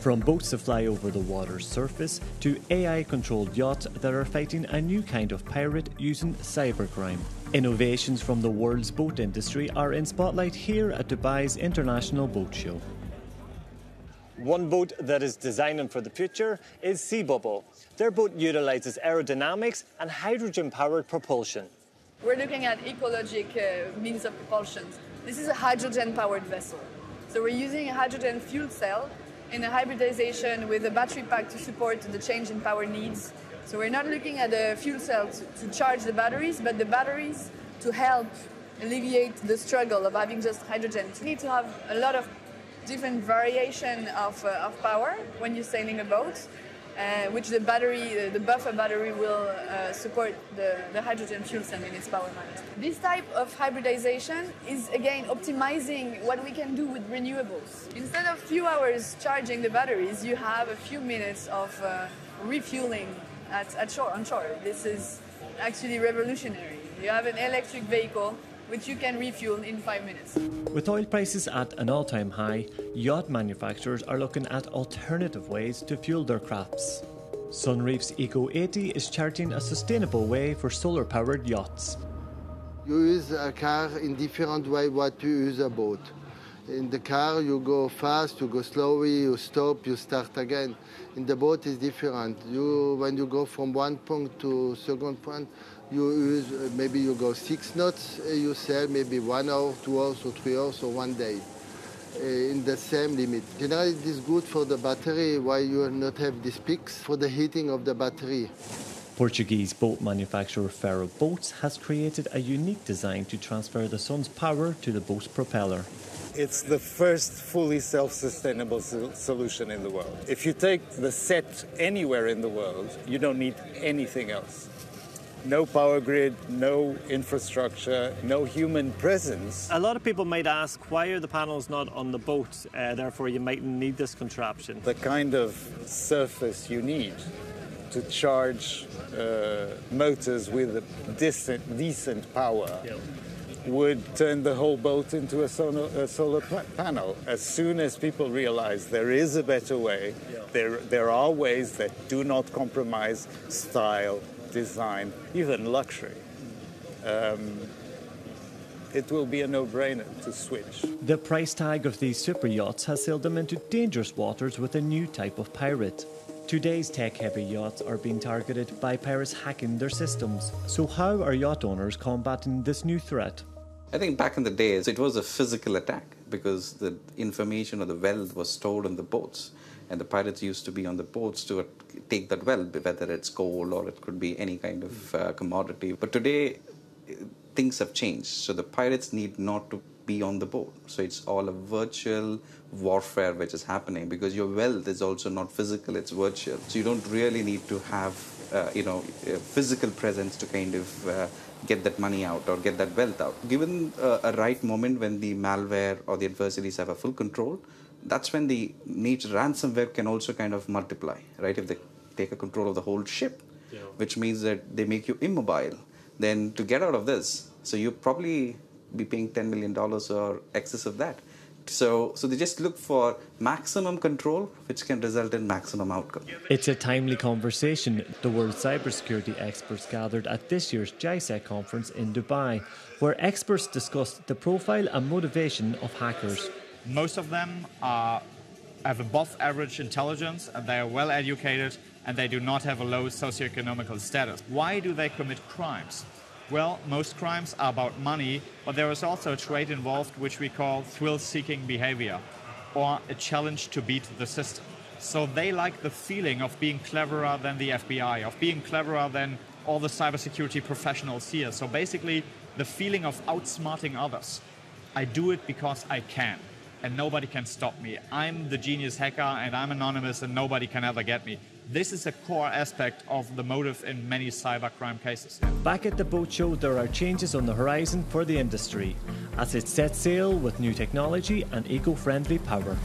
From boats that fly over the water's surface to AI-controlled yachts that are fighting a new kind of pirate using cybercrime. Innovations from the world's boat industry are in spotlight here at Dubai's International Boat Show. One boat that is designing for the future is Sea Bubble. Their boat utilises aerodynamics and hydrogen-powered propulsion. We're looking at ecologic means of propulsion. This is a hydrogen-powered vessel. So we're using a hydrogen fuel cell in a hybridization with a battery pack to support the change in power needs. So we're not looking at a fuel cell to charge the batteries, but the batteries to help alleviate the struggle of having just hydrogen. So you need to have a lot of different variation of power when you're sailing a boat, which the battery, the buffer battery will support the hydrogen fuel cell in its power management. This type of hybridization is again optimizing what we can do with renewables. Instead of a few hours charging the batteries, you have a few minutes of refueling on shore. This is actually revolutionary. You have an electric vehicle which you can refuel in 5 minutes. With oil prices at an all-time high, yacht manufacturers are looking at alternative ways to fuel their crafts. Sunreef's Eco 80 is charting a sustainable way for solar-powered yachts. You use a car in different way what you use a boat. In the car you go fast, you go slowly, you stop, you start again. In the boat is different. When you go from one point to second point, you use, maybe you go 6 knots, you sail maybe 1 hour, 2 hours or 3 hours or 1 day in the same limit. Generally it is good for the battery, why you will not have these peaks for the heating of the battery. Portuguese boat manufacturer Ferro Boats has created a unique design to transfer the sun's power to the boat's propeller. It's the first fully self-sustainable solution in the world. If you take the set anywhere in the world, you don't need anything else. No power grid, no infrastructure, no human presence. A lot of people might ask, why are the panels not on the boat? Therefore, you might need this contraption. The kind of surface you need to charge motors with a decent power would turn the whole boat into a solar panel. As soon as people realize there is a better way, there are ways that do not compromise style, design, even luxury, it will be a no-brainer to switch. The price tag of these super yachts has sailed them into dangerous waters with a new type of pirate. Today's tech-heavy yachts are being targeted by pirates hacking their systems. So how are yacht owners combating this new threat? I think back in the days, it was a physical attack because the information or the wealth was stored on the boats. And the pirates used to be on the boats to take that wealth, whether it's gold or it could be any kind of commodity. But today, things have changed. So the pirates need not to be on the boat. So it's all a virtual warfare which is happening because your wealth is also not physical, it's virtual. So you don't really need to have, a physical presence to kind of get that money out or get that wealth out. Given a right moment when the malware or the adversaries have a full control, that's when the nature ransomware can also kind of multiply, right? If they take a control of the whole ship, which means that they make you immobile, then to get out of this, so you probably be paying $10 million or excess of that. So they just look for maximum control, which can result in maximum outcome. It's a timely conversation. The world's cybersecurity experts gathered at this year's GISEC conference in Dubai, where experts discussed the profile and motivation of hackers. Most of them have above average intelligence, and they are well educated, and they do not have a low socioeconomic status. Why do they commit crimes? Well, most crimes are about money, but there is also a trait involved which we call thrill-seeking behavior, or a challenge to beat the system. So they like the feeling of being cleverer than the FBI, of being cleverer than all the cybersecurity professionals here. So basically, the feeling of outsmarting others. I do it because I can, and nobody can stop me. I'm the genius hacker, and I'm anonymous, and nobody can ever get me. This is a core aspect of the motive in many cybercrime cases. Back at the boat show, there are changes on the horizon for the industry as it sets sail with new technology and eco-friendly power.